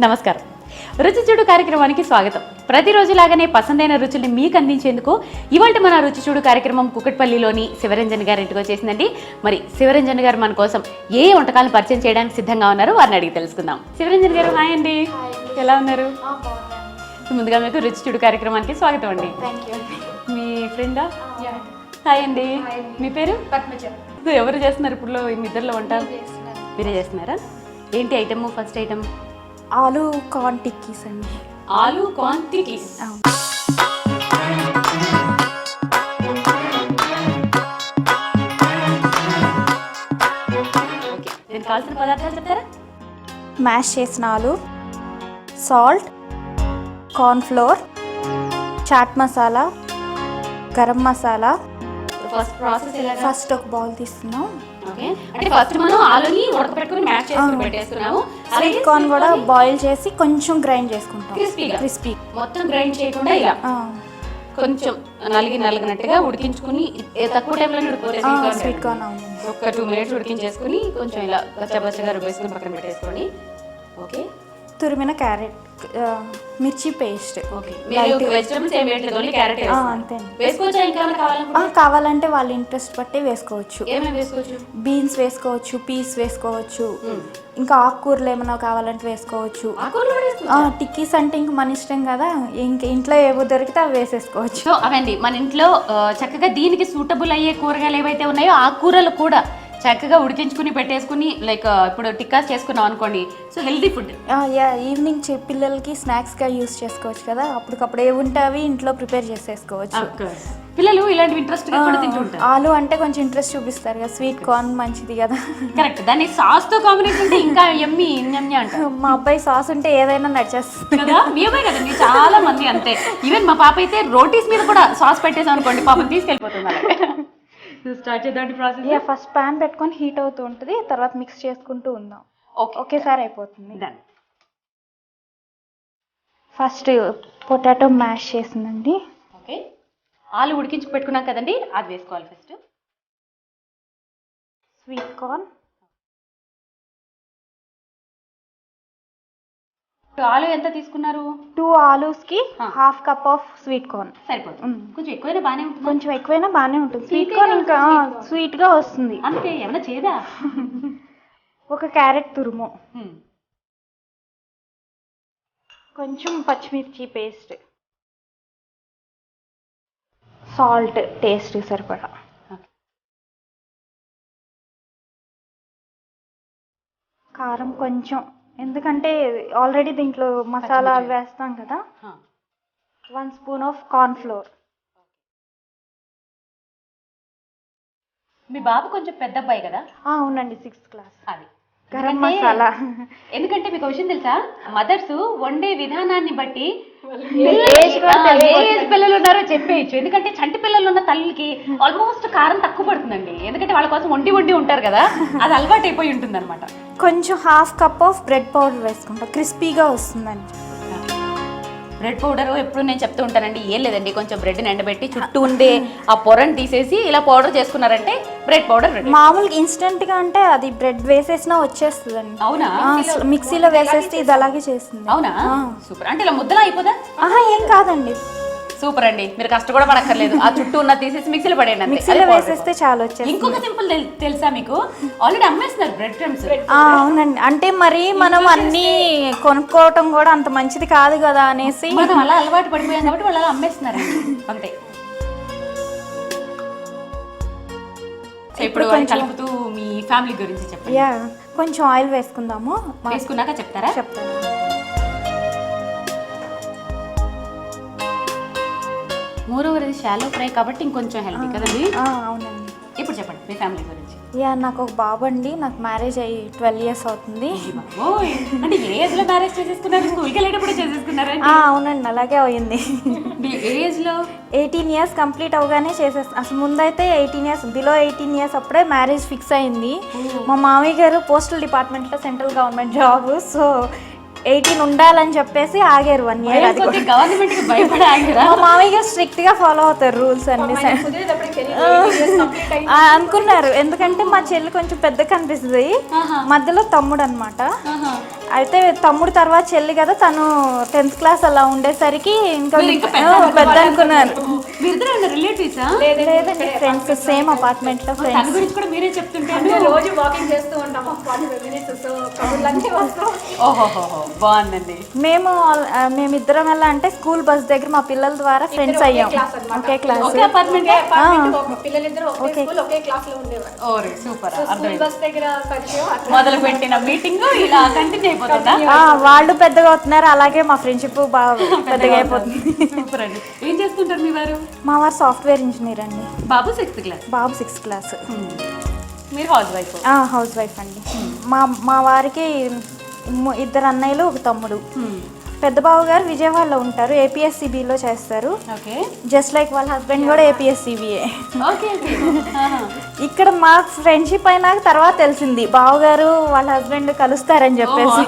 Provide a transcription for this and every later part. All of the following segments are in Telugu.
నమస్కారం. రుచి చూడు కార్యక్రమానికి స్వాగతం. ప్రతిరోజులాగానే పసందైన రుచుల్ని మీకు అందించేందుకు ఇవాళ మన రుచి చూడు కార్యక్రమం కుకట్పల్లిలోని శివరంజన్ గారి ఇంటికి వచ్చేసిందండి. మరి శివరంజన్ గారు మన కోసం ఏ వంటకాలను పరిచయం చేయడానికి సిద్ధంగా ఉన్నారు వారిని అడిగి తెలుసుకుందాం. శివరంజన్ గారు, హాయ్ అండి, ఎలా ఉన్నారు? ముందుగా మీకు రుచి చూడు కార్యక్రమానికి స్వాగతం అండి. మీ ఫ్రెండా? హాయ్ అండి, మీ పేరు? ఎవరు చేస్తున్నారు ఇప్పుడు మీ ఇద్దరిలో వంట? మీరే చేస్తున్నారా? ఏంటి ఐటమ్? ఫస్ట్ ఐటమ్ ఆలు కార్న్ టిక్కీస్ అండి. ఆలు కార్న్ టిక్కీస్. ఓకే, దీనికి కావాల్సిన పదార్థాలు చెప్తారా? మ్యాష్ చేసిన ఆలు, salt, corn flour, chaat masala, garam masala. First process ఎలా? ఫస్ట్ ఒక బౌల్ తీసుకున్నాం. ఓకే, అంటే ఫస్ట్ మనం ఆలుని ఉడకబెట్టుకొని మ్యాష్ చేసుకొని పెట్టేస్తున్నాము. స్వీట్ కార్న్ కూడా బాయిల్ చేసి కొంచెం గ్రైండ్ చేసుకుంటాం. క్రిస్పీ మొత్తం గ్రైండ్ చేయకుండా ఇలా కొంచెం నలిగినట్టుగా ఉడికించుకుని తక్కువ టైంలో ఉడికిపోతే స్వీట్ కార్న్ ఒక 2 minutes ఉడికించేసుకుని కొంచెం ఇలా పచ్చగా రుబ్బేసుకుని పక్కన పెట్టేసుకోండి. ఓకే, తురిమిన క్యారెట్, మిర్చి పేస్ట్. ఓకే, మీరు వెజిటబుల్స్ ఏం వేయట్లేదు, ఓన్లీ క్యారెట్ అంతే. వేసుకోవచ్చా ఇంకా కావాలంటే వాళ్ళ ఇంట్రెస్ట్ బట్టి వేసుకోవచ్చు. ఏమేమి వేసుకోవచ్చు? బీన్స్ వేసుకోవచ్చు, పీస్ వేసుకోవచ్చు, ఇంకా ఆకుకూరలు ఏమైనా కావాలంటే వేసుకోవచ్చు. టిక్కీస్ అంటే ఇంక మన ఇష్టం కదా, ఇంక ఇంట్లో ఏవో దొరికితే అవి వేసేసుకోవచ్చు. సో అవండి మన ఇంట్లో చక్కగా దీనికి సూటబుల్ అయ్యే కూరగాయలు ఏవైతే ఉన్నాయో ఆ కూరలు కూడా చక్కగా ఉడికించుకుని పెట్టేసుకుని లైక్ ఇప్పుడు టిక్కాస్ చేసుకున్నాం అనుకోండి. సో హెల్తీ ఫుడ్ ఈవినింగ్ పిల్లలకి స్నాక్స్గా యూస్ చేసుకోవచ్చు కదా, అప్పటికప్పుడు ఏ ఉంటే అవి ఇంట్లో ప్రిపేర్ చేసేసుకోవచ్చు. పిల్లలు ఇలాంటి ఇంట్రెస్ట్ గా కూడా తింటూ ఉంటారు. ఆలు అంటే కొంచెం ఇంట్రెస్ట్ చూపిస్తారు కదా, స్వీట్ కార్న్ మంచిది కదా. కరెక్ట్, దాన్ని సాస్ తో కాంబినేషన్ ఉంటే ఇంకా ఎమ్మి అంటారు. మా అబ్బాయి సాస్ ఉంటే ఏదైనా నచ్చేస్తుంది కదా. మీ అబ్బాయి కదండి, చాలా మంది అంతే. ఈవెన్ మా పాప అయితే రోటీస్ మీద కూడా సాస్ పెట్టేసాం అనుకోండి, పాపం తీసుకెళ్ళిపోతుంది. స్టార్ట్ చేద్దాం ప్రాసెస్. ఫస్ట్ పాన్ పెట్టుకొని హీట్ అవుతూ ఉంటుంది, తర్వాత మిక్స్ చేసుకుంటూ ఉందాం. ఒకేసారి అయిపోతుంది. ఫస్ట్ పొటాటో మ్యాష్ చేసిందండి. ఓకే, ఆలు ఉడికించి పెట్టుకున్నాం కదండి, అది వేసుకోవాలి ఫస్ట్. స్వీట్ కార్న్, ఆలు ఎంత తీసుకున్నారు? 2 ఆలూస్కి ½ కప్ ఆఫ్ స్వీట్ కార్న్ సరిపోతుంది. కొంచెం ఎక్కువైనా బాగానే ఉంటుంది. కొంచెం ఎక్కువైనా బాగానే ఉంటుంది. స్వీట్ కార్న్ ఇంకా స్వీట్ గా వస్తుంది. అంతే, ఏమన్నా చేదా? ఒక క్యారెట్ తురుము, కొంచెం పచ్చిమిర్చి పేస్ట్, సాల్ట్ టేస్ట్ సరిపడా, కారం కొంచెం, ఎందుకంటే ఆల్రెడీ దీంట్లో మసాలా వేస్తాం కదా. 1 స్పూన్ ఆఫ్ కార్న్ ఫ్లోర్. మీ బాబు కొంచెం పెద్ద అబ్బాయి కదా? అవునండి, 6th క్లాస్. అది గరం మసాలా. ఎందుకంటే మీకు విషయం తెలుసా, మదర్స్ వండే విధానాన్ని బట్టి ఏజ్ పిల్లలు ఉన్నారో చెప్పేయచ్చు. ఎందుకంటే చంటి పిల్లలు ఉన్న తల్లికి ఆల్మోస్ట్ కారం తక్కువ పడుతుందండి, ఎందుకంటే వాళ్ళ కోసం వండి ఉంటారు కదా, అది అలవాటు అయిపోయి ఉంటుంది అనమాట. కొంచెం ½ కప్ ఆఫ్ బ్రెడ్ పౌడర్ వేసుకుంటాం, క్రిస్పీగా వస్తుందండి. బ్రెడ్ పౌడర్ ఎప్పుడు నేను చెప్తూ ఉంటానండి, ఏం లేదండి, కొంచెం బ్రెడ్ని ఎండబెట్టి చుట్టూ ఉండే ఆ పొరని తీసేసి ఇలా పౌడర్ చేసుకున్నారంటే బ్రెడ్ పౌడర్. మామూలుగా ఇన్స్టెంట్ గా అంటే అది బ్రెడ్ వేసేసినా వచ్చేస్తుందండి. అవునా? మిక్సీలో వేసేస్తే ఇది అలాగే చేస్తుంది. అవునా? సూపర్. అంటే ఇలా ముద్దలా అయిపోదా? ఏం కాదండి, సూపర్ అండి. మీరు కష్టం కూడా పడక్కర్లేదు, ఆ చుట్టూ ఉన్న తీసేసి మిక్సీలో పడేయండి, మిక్సీలో వేసేస్తే చాలా వచ్చేస్తుంది. ఇంకొక సింపుల్ తెలుసా మీకు, ఆల్రెడీ అమ్మేస్తున్నారు బ్రెడ్ క్రమ్స్. అవునండి, అంటే మరి మనం అన్ని కొనుక్కోవటం కూడా అంత మంచిది కాదు కదా అనేసి మనం అలా అలవాటు పడిపోయాం కాబట్టి వాళ్ళు అలా అమ్మేస్తున్నారు అంతే. ఇప్పుడు కలుపుతూ మీ ఫ్యామిలీ గురించి చెప్పండి. కొంచెం ఆయిల్ వేసుకుందాము. వేసుకున్నాక చెప్తాను. మోరోవర్ ఇది షాలో ఫ్రై కాబట్టి ఇంకొంచెం హెల్తీ కదండి. అవునండి. ఇప్పుడు చెప్పండి మీ ఫ్యామిలీ గురించి. నాకు ఒక బాబు అండి, నాకు మ్యారేజ్ అయ్యి 12 years అవుతుంది. అంటే ఏ ఏజ్ లో మ్యారేజ్ చేసేసుకున్నారు? స్కూల్కి వెళ్ళేటప్పుడు చేసేసుకున్నారా? అవునండి, అలాగే అయింది. ఏ ఏజ్ లో? 18 years కంప్లీట్ అవగానే చేసేస్తాను. అసలు ముందైతే 18 years, బిలో 18 years అప్పుడే మ్యారేజ్ ఫిక్స్ అయింది. మా మామయ్య గారు పోస్టల్ డిపార్ట్మెంట్లో సెంట్రల్ గవర్నమెంట్ జాబ్, సో 18 ఉండాలని చెప్పేసి ఆగారు 1 year. గవర్నమెంట్ కి భయపడి ఆగారా? మా మామయ్య గారు స్ట్రిక్ట్ గా ఫాలో అవుతారు రూల్స్ అన్ని. అనుకున్నారు, ఎందుకంటే మా చెల్లి కొంచెం పెద్ద కనిపిస్తుంది, మధ్యలో తమ్ముడు అనమాట. అయితే తమ్ముడు తర్వాత చెల్లి కదా, తను 10th క్లాస్ అలా ఉండేసరికి ఇంకా పెద్ద అనుకున్నారు. లేదండి, ఫ్రెండ్స్, సేమ్ అపార్ట్మెంట్ లో ఫ్రెండ్స్. మీరే చెప్తుంటే రోజు వాకింగ్ చేస్తూ ఉంటాం 45 minutes, సో కబుర్లన్నీ వస్తాం. బాగుందండి. మేమిద్దరం వల్ల అంటే స్కూల్ బస్ దగ్గర మా పిల్లల ద్వారా ఫ్రెండ్స్ అయ్యాం. ఒకే క్లాస్, అపార్ట్మెంట్, పిల్లలిద్దరు ఒకే క్లాస్ లో ఉండేవారు. సూపర్. బస్ దగ్గర మొదలు పెట్టిన మీటింగ్ ఇలా కంటిన్యూ అయిపోతుందా? వాళ్ళు పెద్దగా అవుతున్నారు, అలాగే మా ఫ్రెండ్షిప్ బాగా పెద్దగా అయిపోతుంది. సూపర్ అండి. ఏం చేస్తుంటారు మీ వారు? మా వారు సాఫ్ట్వేర్ ఇంజనీర్ అండి. బాబు 6th క్లాస్. బాబు 6th క్లాస్. మీరు హౌస్ వైఫ్? హౌస్ వైఫ్ అండి. మా వారికి 2 అన్నయ్యలు, 1 తమ్ముడు. పెద్ద బావ గారు విజయవాడలో ఉంటారు, APSCBలో చేస్తారు. జస్ట్ లైక్ వాళ్ళ హస్బెండ్ కూడా APSCBయే. ఇక్కడ మా ఫ్రెండ్షిప్ అయినా తర్వాత తెలిసింది బావగారు వాళ్ళ హస్బెండ్ కలుస్తారని చెప్పేసి.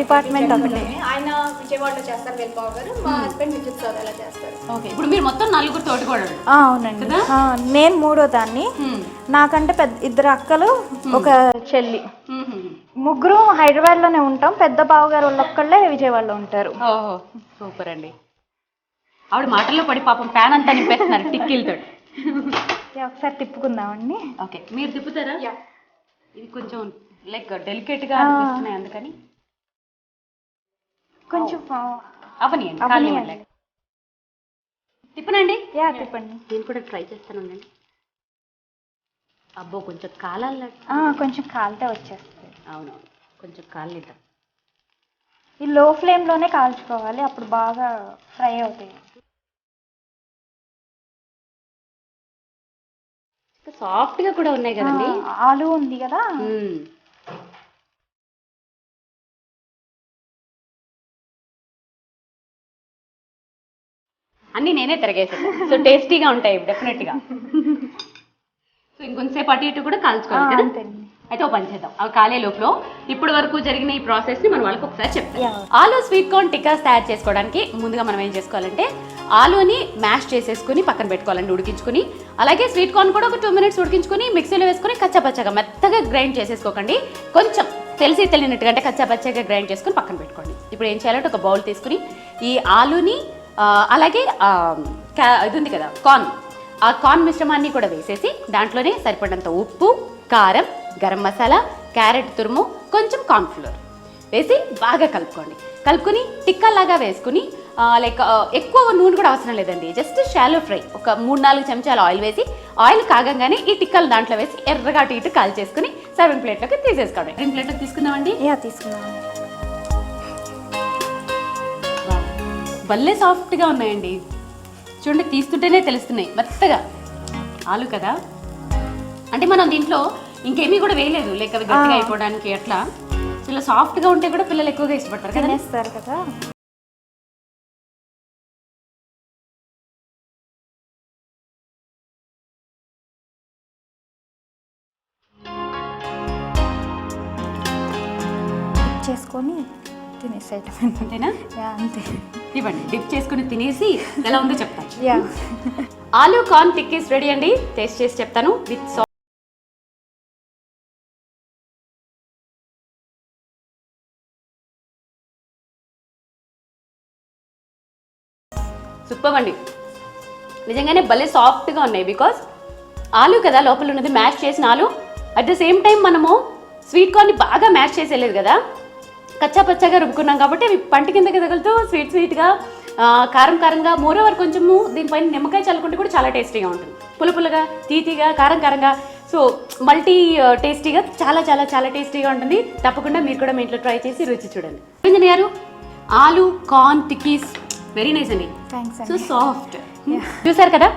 డిపార్ట్మెంట్ ఒకటి. ఆయన విజయవాడలో చేస్తారు వీళ్ళ బావగారు, మా హస్బెండ్ విద్యుత్ సౌదాలో చేస్తారు. ఇప్పుడు మీరు మొత్తం 4 తోటికోడలు? అవునండి. నేను 3వ దాన్ని. నాకంటే 2 అక్కలు, 1 చెల్లి. ముగ్గురు హైదరాబాద్ లోనే ఉంటాం. పెద్ద బావగారు వాళ్ళొక్కళ్ళే విజయవాడలో ఉంటారు. ఓహో, సూపర్ అండి. ఆవిడ మాటల్లో పడి పాపం ఫ్యాన్ అంతా నింపేస్తున్నారు టిక్కీలతో. ఒకసారి తిప్పుకుందామండి. ఓకే, మీరు తిప్పుతారా? ఇది కొంచెం లైక్ డెలికేట్ గా అనిపిస్తున్నాయి, అందుకని కొంచెం అవనియండి. తిప్పనండి. తిప్పండి. నేను కూడా ట్రై చేస్తానండి. అబ్బో, కొంచెం కాలాలి. కొంచెం కాలితే వచ్చేస్తుంది. అవునవును, కొంచెం కాలిద్దాం. ఈ లో ఫ్లేమ్ లోనే కాల్చుకోవాలి, అప్పుడు బాగా ఫ్రై అవుతాయి. సాఫ్ట్ గా కూడా ఉన్నాయి కదండి. ఆలు ఉంది కదా. అన్నీ నేనే తిరగేసాను, సో టేస్టీగా ఉంటాయి డెఫినెట్ గా. సో ఇంకొంచెంసేపు అటు ఇటు కూడా కాల్చుకోవాలి కదా. అయితే ఓ పని చేద్దాం, అవి కాలే లోపల ఇప్పటి వరకు జరిగిన ఈ ప్రాసెస్ ని మనం వాళ్ళకి ఒకసారి చెప్తాం. ఆలు స్వీట్ కార్న్ టిక్కాస్ తయారు చేసుకోవడానికి ముందుగా మనం ఏం చేసుకోవాలంటే ఆలుని మ్యాష్ చేసేసుకుని పక్కన పెట్టుకోవాలండి, ఉడికించుకుని. అలాగే స్వీట్ కార్న్ కూడా ఒక 2 minutes ఉడికించుకుని మిక్సీలో వేసుకుని కచ్చాపచ్చగా మెత్తగా గ్రైండ్ చేసేసుకోకండి, కొంచెం తెలియనట్టుగా అంటే కచ్చాపచ్చగా గ్రైండ్ చేసుకుని పక్కన పెట్టుకోండి. ఇప్పుడు ఏం చేయాలంటే ఒక బౌల్ తీసుకుని ఈ ఆలుని అలాగే ఇది ఉంది కదా కార్న్, ఆ కార్న్ మిశ్రమాన్ని కూడా వేసేసి దాంట్లోనే సరిపడినంత ఉప్పు, కారం, గరం మసాలా, క్యారెట్ తురుము, కొంచెం కార్న్ఫ్లోర్ వేసి బాగా కలుపుకుని టిక్కాలాగా వేసుకుని లైక్ ఎక్కువ నూనె కూడా అవసరం లేదండి, జస్ట్ షాలో ఫ్రై. ఒక 3-4 చెంచాలు ఆయిల్ వేసి ఆయిల్ కాగంగానే ఈ టిక్కాలు దాంట్లో వేసి ఎర్రగా అటు ఇటు కాల్ చేసుకుని సర్వింగ్ ప్లేట్లోకి తీసేసుకోండి. సర్వింగ్ ప్లేట్లోకి తీసుకుందామండి. తీసుకుందాం. భలే సాఫ్ట్గా ఉన్నాయండి, చూడండి, తీస్తుంటేనే తెలుస్తున్నాయి మెత్తగా. ఆలు కదా అంటే మనం దీంట్లో ఇంకేమీ కూడా వేయలేదు, లేక అవి గట్టిగా అయిపోవడానికి అట్లా. ఇలా సాఫ్ట్గా ఉంటే కూడా పిల్లలు ఎక్కువగా ఇష్టపడతారు కదా. తినేస్తారు కదా. చేసుకొని తినేసేయటం అంతేనా? అంతే. ఇవ్వండి, డిప్ చేసుకుని తినేసి ఎలా ఉందో చెప్తాను. ఆలు కార్న్ టిక్కీస్ రెడీ అండి, టేస్ట్ చేసి చెప్తాను. విత్ సూపర్ అండి, నిజంగానే భలే సాఫ్ట్గా ఉన్నాయి. బికాస్ ఆలు కదా, లోపల ఉన్నది మ్యాష్ చేసిన ఆలు. అట్ ద సేమ్ టైం మనము స్వీట్ కార్న్ని బాగా మ్యాష్ చేసేయలేదు కదా, కచ్చాపచ్చాగా రుబ్బుకున్నాం కాబట్టి అవి పంట కిందకి తగులుతూ స్వీట్గా, కారంగా. మోరోవర్ కొంచెము దీనిపైన నిమ్మకాయ చల్లుకుంటే కూడా చాలా టేస్టీగా ఉంటుంది, పులుపులుగా, తీతిగా, కారంగా. సో మల్టీ టేస్టీగా, చాలా టేస్టీగా ఉంటుంది. తప్పకుండా మీరు కూడా మీ ఇంట్లో ట్రై చేసి రుచి చూడండి. నిరంజన్ గారు, ఆలు కార్న్ టిక్కీస్ వెరీ నైస్ అండి, సో సాఫ్ట్. చూసారు కదా,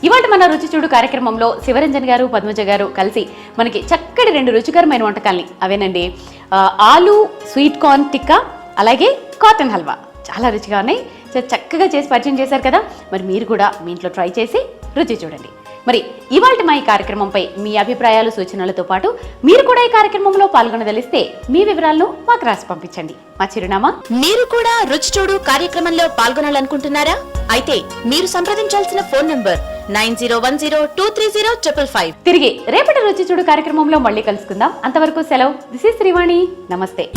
ఇవాళ మన రుచి చూడు కార్యక్రమంలో శివరంజన్ గారు, పద్మజ గారు కలిసి మనకి చక్కటి 2 రుచికరమైన వంటకాల్ని, అవేనండి ఆలు స్వీట్ కార్న్ టిక్కా, అలాగే కాటన్ హల్వా, చాలా రుచిగా ఉన్నాయి. సో చక్కగా చేసి పరిచయం చేశారు కదా, మరి మీరు కూడా మీ ఇంట్లో ట్రై చేసి రుచి చూడండి. మరి ఇవాళ మా ఈ కార్యక్రమంపై మీ అభిప్రాయాలు, సూచనలతో పాటు మీరు కూడా ఈ కార్యక్రమంలో పాల్గొనదలిస్తే మీ వివరాలను మాకు రాసి పంపించండి. మా చిరునామా. మీరు కూడా రుచి చూడు కార్యక్రమంలో పాల్గొనాలనుకుంటున్నారా? అయితే మీరు సంప్రదించాల్సిన ఫోన్ నంబర్ 9010230555. తిరిగి రేపటి రుచి చూడు కార్యక్రమంలో మళ్ళీ కలుసుకుందాం. అంతవరకు సెలవు. This is Srivani. నమస్తే.